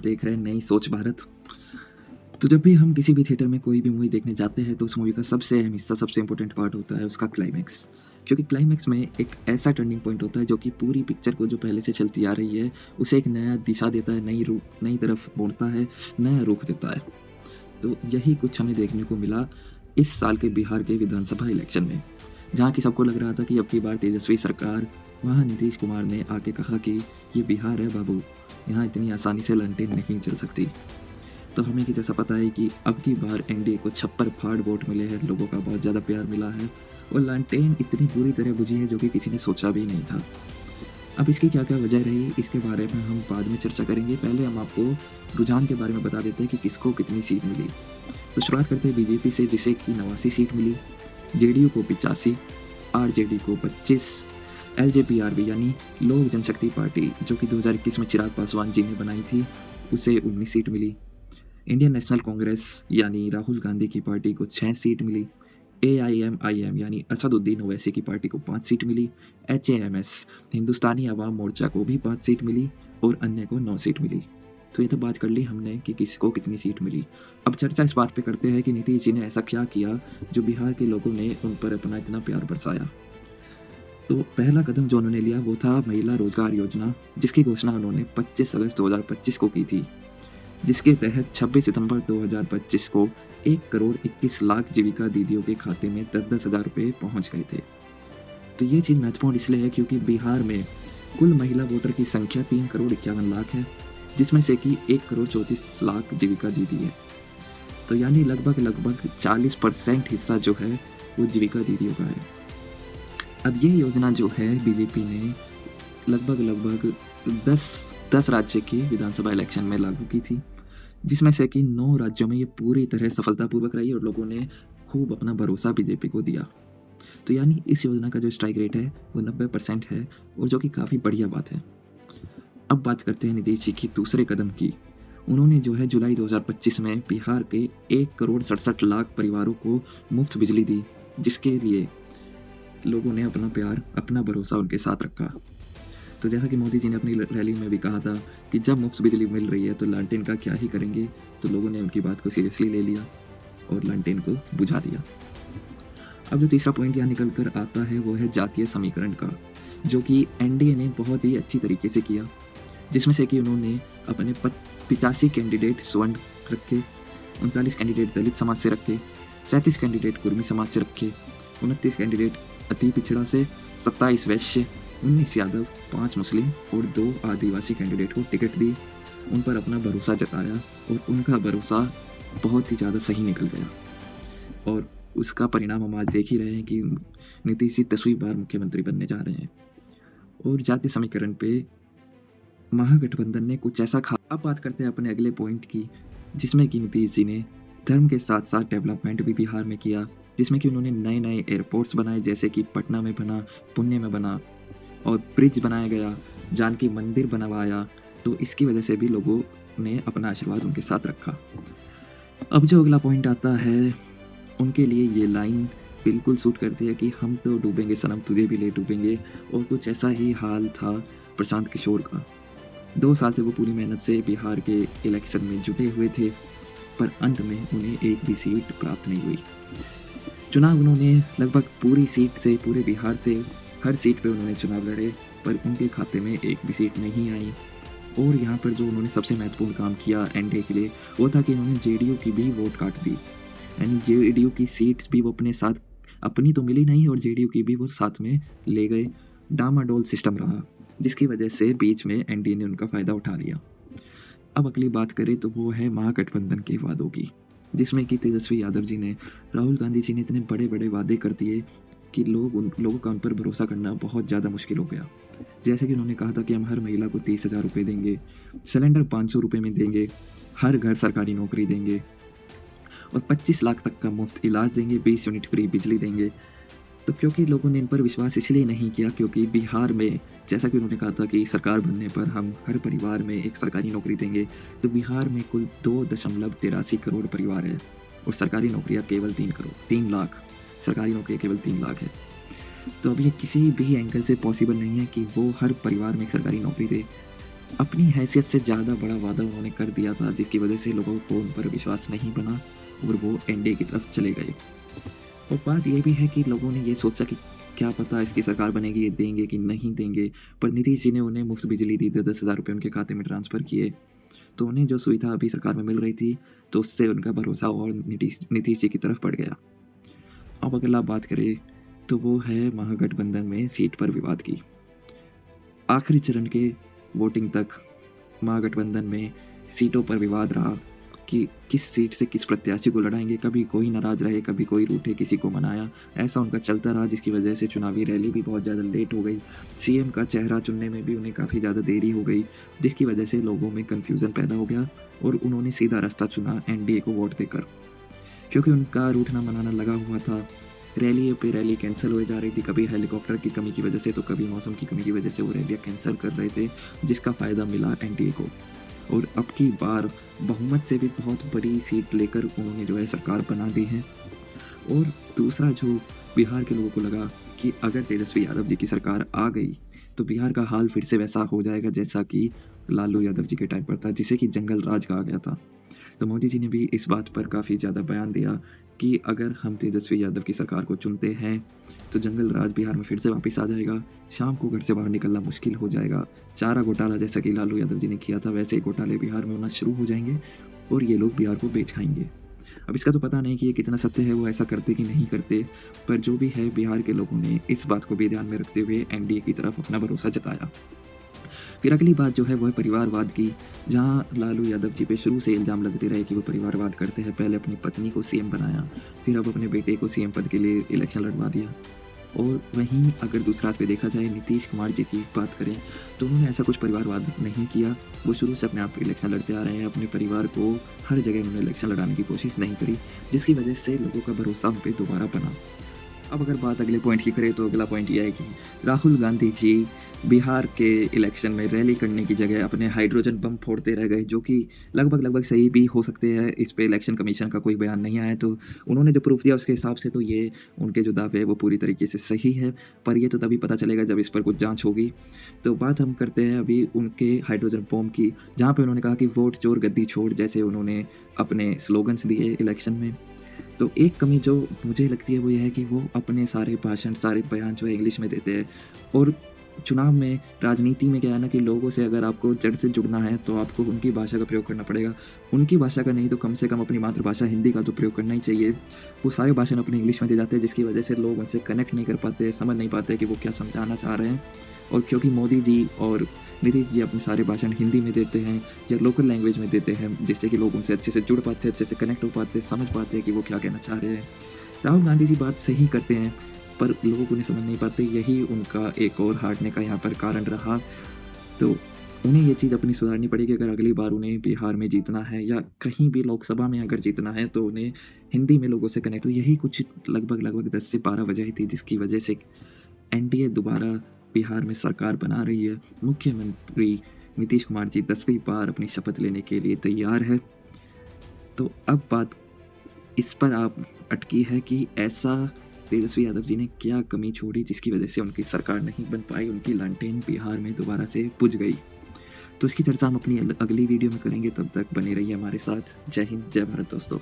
देख रहे हैं नई सोच भारत। तो जब भी हम किसी भी थिएटर में कोई भी मूवी देखने जाते हैं तो उस मूवी का सबसे अहम हिस्सा, सबसे इम्पोर्टेंट पार्ट होता है उसका क्लाइमैक्स। क्योंकि क्लाइमैक्स में एक ऐसा टर्निंग पॉइंट होता है जो कि पूरी पिक्चर को, जो पहले से चलती आ रही है, उसे एक नया दिशा देता है, नई तरफ मोड़ता है, नया रुख देता है। तो यही कुछ हमें देखने को मिला इस साल के बिहार के विधानसभा इलेक्शन में, जहाँ की सबको लग रहा था कि अब की बार तेजस्वी सरकार, वहाँ नीतीश कुमार ने आके कहा कि ये बिहार है बाबू, यहाँ इतनी आसानी से लालटेन नहीं चल सकती। तो हमें कि जैसा पता है कि अब की बार एनडीए को छप्पर फाड़ वोट मिले हैं, लोगों का बहुत ज़्यादा प्यार मिला है और लालटेन इतनी बुरी तरह बुझी है जो कि किसी ने सोचा भी नहीं था। अब इसकी क्या क्या वजह रही, इसके बारे में हम बाद में चर्चा करेंगे। पहले हम आपको रुझान के बारे में बता देते हैं कि किसको कितनी सीट मिली। तो शुरुआत करते हैं बीजेपी से, जिसे कि 89 सीट मिली, जेडीयू को 85, आरजेडी को 25, एलजेपीआरबी यानी लोक जनशक्ति पार्टी जो कि 2021 में चिराग पासवान जी ने बनाई थी, उसे 19 सीट मिली। इंडियन नेशनल कांग्रेस यानी राहुल गांधी की पार्टी को 6 सीट मिली। एआईएमआईएम यानी असदुद्दीन ओवैसी की पार्टी को 5 सीट मिली। एचएएमएस हिंदुस्तानी अवाम मोर्चा को भी 5 सीट मिली और अन्य को 9 सीट मिली। तो ये तो बात कर ली हमने कि किसको कितनी सीट मिली। अब चर्चा इस बात पे करते हैं कि नीतीश जी ने ऐसा क्या किया जो बिहार के लोगों ने उन पर अपना इतना प्यार बरसाया। तो पहला कदम जो उन्होंने लिया वो था महिला रोजगार योजना, जिसकी घोषणा उन्होंने 25 अगस्त 2025 को की थी, जिसके तहत 26 सितंबर 2025 को 1 करोड़ 21 लाख जीविका दीदियों के खाते में 10-10 हज़ार रुपये पहुंच गए थे। तो ये चीज़ महत्वपूर्ण इसलिए है क्योंकि बिहार में कुल महिला वोटर की संख्या 3 करोड़ 51 लाख है, जिसमें से कि 1 करोड़ 34 लाख जीविका दीदी है। तो यानी लगभग 40% हिस्सा जो है वो जीविका दीदियों का है। अब ये योजना जो है बीजेपी ने लगभग 10 राज्य की विधानसभा इलेक्शन में लागू की थी, जिसमें से कि 9 राज्यों में ये पूरी तरह सफलतापूर्वक रही और लोगों ने खूब अपना भरोसा बीजेपी को दिया। तो यानी इस योजना का जो स्ट्राइक रेट है वो 90% है और जो कि काफ़ी बढ़िया बात है। अब बात करते हैं नीतीश जी की दूसरे कदम की। उन्होंने जो है जुलाई 2025 में बिहार के 1 करोड़ 67 लाख परिवारों को मुफ्त बिजली दी, जिसके लिए लोगों ने अपना प्यार, अपना भरोसा उनके साथ रखा। तो जैसा कि मोदी जी ने अपनी रैली में भी कहा था कि जब मुफ्त बिजली मिल रही है तो लालटेन का क्या ही करेंगे, तो लोगों ने उनकी बात को सीरियसली ले लिया और लालटेन को बुझा दिया। अब जो तीसरा पॉइंट यहाँ निकल कर आता है वो है जातीय समीकरण का, जो कि एनडीए ने बहुत ही अच्छी तरीके से किया, जिसमें से कि उन्होंने अपने 85 कैंडिडेट स्वर्ण रखे, 39 कैंडिडेट दलित समाज से रखे, 37 कैंडिडेट कुर्मी समाज से रखे, 29 कैंडिडेट अति पिछड़ा से, 27 वैश्य, 19 यादव, 5 मुस्लिम और 2 आदिवासी कैंडिडेट को टिकट दी। उन पर अपना भरोसा जताया और उनका भरोसा बहुत ही ज़्यादा सही निकल गया और उसका परिणाम हम आज देख ही रहे हैं कि नीतीश जी 10वीं बार मुख्यमंत्री बनने जा रहे हैं। और जातीय समीकरण पे महागठबंधन ने कुछ ऐसा खा। अब बात करते हैं अपने अगले पॉइंट की, जिसमें कि नीतीश जी ने धर्म के साथ साथ डेवलपमेंट भी बिहार में किया, जिसमें कि उन्होंने नए नए एयरपोर्ट्स बनाए, जैसे कि पटना में बना, पुणे में बना और ब्रिज बनाया गया, जानकी मंदिर बनवाया। तो इसकी वजह से भी लोगों ने अपना आशीर्वाद उनके साथ रखा। अब जो अगला पॉइंट आता है, उनके लिए ये लाइन बिल्कुल सूट करती है कि हम तो डूबेंगे सनम, तुझे भी ले डूबेंगे। और कुछ ऐसा ही हाल था प्रशांत किशोर का। 2 साल से वो पूरी मेहनत से बिहार के इलेक्शन में जुटे हुए थे, पर अंत में उन्हें एक भी सीट प्राप्त नहीं हुई। चुनाव उन्होंने लगभग पूरी सीट से, पूरे बिहार से हर सीट पे उन्होंने चुनाव लड़े, पर उनके खाते में एक भी सीट नहीं आई। और यहाँ पर जो उन्होंने सबसे महत्वपूर्ण काम किया एनडीए के लिए, वो था कि उन्होंने जेडीयू की भी वोट काट दी, यानी जेडीयू की सीट्स भी वो अपने साथ, अपनी तो मिली नहीं और जेडीयू की भी वो साथ में ले गए। डामाडोल सिस्टम रहा, जिसकी वजह से बीच में एनडीए ने उनका फ़ायदा उठा लिया। अब अगली बात करें तो वो है महागठबंधन के वादों की, जिसमें कि तेजस्वी यादव जी ने, राहुल गांधी जी ने इतने बड़े बड़े वादे कर दिए कि लोगों का उन पर भरोसा करना बहुत ज़्यादा मुश्किल हो गया। जैसे कि उन्होंने कहा था कि हम हर महिला को 30,000 रुपये देंगे, सिलेंडर 500 रुपये में देंगे, हर घर सरकारी नौकरी देंगे और 25 लाख तक का मुफ्त इलाज देंगे, 20 यूनिट फ्री बिजली देंगे। तो क्योंकि लोगों ने इन पर विश्वास इसलिए नहीं किया क्योंकि बिहार में, जैसा कि उन्होंने कहा था कि सरकार बनने पर हम हर परिवार में एक सरकारी नौकरी देंगे, तो बिहार में कुल 2.83 करोड़ परिवार है और सरकारी नौकरियां केवल 3 लाख, सरकारी नौकरियां केवल 3 लाख है। तो अब ये किसी भी एंगल से पॉसिबल नहीं है कि वो हर परिवार में एक सरकारी नौकरी दे। अपनी हैसियत से ज़्यादा बड़ा वादा उन्होंने कर दिया था, जिसकी वजह से लोगों को उन पर विश्वास नहीं बना और वो एनडीए की तरफ चले गए। और बात ये भी है कि लोगों ने ये सोचा कि क्या पता इसकी सरकार बनेगी, ये देंगे कि नहीं देंगे, पर नीतीश जी ने उन्हें मुफ्त बिजली दी, 10-10 हज़ार रुपए उनके खाते में ट्रांसफ़र किए। तो उन्हें जो सुविधा अभी सरकार में मिल रही थी, तो उससे उनका भरोसा और नीतीश नीतीश जी की तरफ बढ़ गया। अब अगर आप बात करें, तो वो है महागठबंधन में सीट पर विवाद की। आखिरी चरण के वोटिंग तक महागठबंधन में सीटों पर विवाद रहा कि किस सीट से किस प्रत्याशी को लड़ाएँगे, कभी कोई नाराज़ रहे, कभी कोई रूठे, किसी को मनाया। ऐसा उनका चलता रहा, जिसकी वजह से चुनावी रैली भी बहुत ज़्यादा लेट हो गई। सीएम का चेहरा चुनने में भी उन्हें काफ़ी ज़्यादा देरी हो गई, जिसकी वजह से लोगों में कन्फ्यूज़न पैदा हो गया और उन्होंने सीधा रास्ता चुना एनडीए को वोट देकर। क्योंकि उनका रूठना-मनाना लगा हुआ था। रैली पे रैली कैंसल हुए जा रही थी, कभी हेलीकॉप्टर की कमी की वजह से, तो कभी मौसम की कमी की वजह से वो रैलियाँ कैंसल कर रहे थे, जिसका फ़ायदा मिला एनडीए को। और अब की बार बहुमत से भी बहुत बड़ी सीट लेकर उन्होंने जो है सरकार बना दी है। और दूसरा जो बिहार के लोगों को लगा कि अगर तेजस्वी यादव जी की सरकार आ गई, तो बिहार का हाल फिर से वैसा हो जाएगा जैसा कि लालू यादव जी के टाइम पर था, जिसे कि जंगल राज कहा गया था। तो मोदी जी ने भी इस बात पर काफ़ी ज़्यादा बयान दिया कि अगर हम तेजस्वी यादव की सरकार को चुनते हैं, तो जंगल राज बिहार में फिर से वापस आ जाएगा, शाम को घर से बाहर निकलना मुश्किल हो जाएगा। चारा घोटाला जैसा कि लालू यादव जी ने किया था, वैसे ही घोटाले बिहार में होना शुरू हो जाएँगे और ये लोग बिहार को बेच खाएँगे। अब इसका तो पता नहीं कि ये कितना सत्य है, वो ऐसा करते कि नहीं करते, पर जो भी है बिहार के लोगों ने इस बात को भी ध्यान में रखते हुए एनडीए की तरफ अपना भरोसा जताया। फिर अगली बात जो है वो है परिवारवाद की, जहाँ लालू यादव जी पे शुरू से इल्ज़ाम लगते रहे कि वो परिवारवाद करते हैं। पहले अपनी पत्नी को सीएम बनाया, फिर अब अपने बेटे को सीएम पद के लिए इलेक्शन लड़वा दिया। और वहीं अगर दूसरा हाथ पे देखा जाए नीतीश कुमार जी की बात करें, तो उन्होंने ऐसा कुछ परिवारवाद नहीं किया। वो शुरू से अपने आप इलेक्शन लड़ते आ रहे हैं, अपने परिवार को हर जगह उन्होंने इलेक्शन लड़ाने की कोशिश नहीं करी, जिसकी वजह से लोगों का भरोसा उन पे दोबारा बना। अब अगर बात अगले पॉइंट की करें, तो अगला पॉइंट ये है कि राहुल गांधी जी बिहार के इलेक्शन में रैली करने की जगह अपने हाइड्रोजन बम फोड़ते रह गए, जो कि लगभग सही भी हो सकते हैं। इस पे इलेक्शन कमीशन का कोई बयान नहीं आया, तो उन्होंने जो प्रूफ दिया उसके हिसाब से तो ये उनके जो दावे हैं वो पूरी तरीके से सही है, पर ये तो तभी पता चलेगा जब इस पर कुछ जाँच होगी। तो बात हम करते हैं अभी उनके हाइड्रोजन बम की, जहाँ पे उन्होंने कहा कि वोट चोर गद्दी छोड़ जैसे उन्होंने अपने स्लोगन्स दिए इलेक्शन में। तो एक कमी जो मुझे लगती है वो ये है कि वो अपने सारे भाषण, सारे बयान जो है इंग्लिश में देते हैं। और चुनाव में, राजनीति में क्या है ना कि लोगों से अगर आपको जड़ से जुड़ना है, तो आपको उनकी भाषा का प्रयोग करना पड़ेगा। उनकी भाषा का नहीं तो कम से कम अपनी मातृभाषा हिंदी का तो प्रयोग करना ही चाहिए। वो सारे भाषण अपने इंग्लिश में दे जाते हैं, जिसकी वजह से लोग उनसे कनेक्ट नहीं कर पाते, समझ नहीं पाते कि वो क्या समझाना चाह रहे हैं। और क्योंकि मोदी जी और नीतीश जी अपने सारे भाषण हिंदी में देते हैं या लोकल लैंग्वेज में देते हैं, जिससे कि लोग उनसे अच्छे से जुड़ पाते हैं, अच्छे से कनेक्ट हो पाते हैं, समझ पाते हैं कि वो क्या कहना चाह रहे हैं। राहुल गांधी जी बात सही करते हैं, पर लोग उन्हें समझ नहीं पाते, यही उनका एक और हारने का यहाँ पर कारण रहा। तो उन्हें ये चीज़ अपनी सुधारनी पड़ेगी अगर अगली बार उन्हें बिहार में जीतना है या कहीं भी लोकसभा में अगर जीतना है, तो उन्हें हिंदी में लोगों से कनेक्ट, तो यही कुछ लगभग 10 से 12 वजह थी जिसकी वजह से एनडीए दोबारा बिहार में सरकार बना रही है। मुख्यमंत्री नीतीश कुमार जी 10वीं बार अपनी शपथ लेने के लिए तैयार है। तो अब बात इस पर आप अटकी है कि ऐसा तेजस्वी यादव जी ने क्या कमी छोड़ी जिसकी वजह से उनकी सरकार नहीं बन पाई, उनकी लालटेन बिहार में दोबारा से बुझ गई। तो इसकी चर्चा हम अपनी अगली वीडियो में करेंगे, तब तक बने रहिए हमारे साथ। जय हिंद, जय भारत दोस्तों।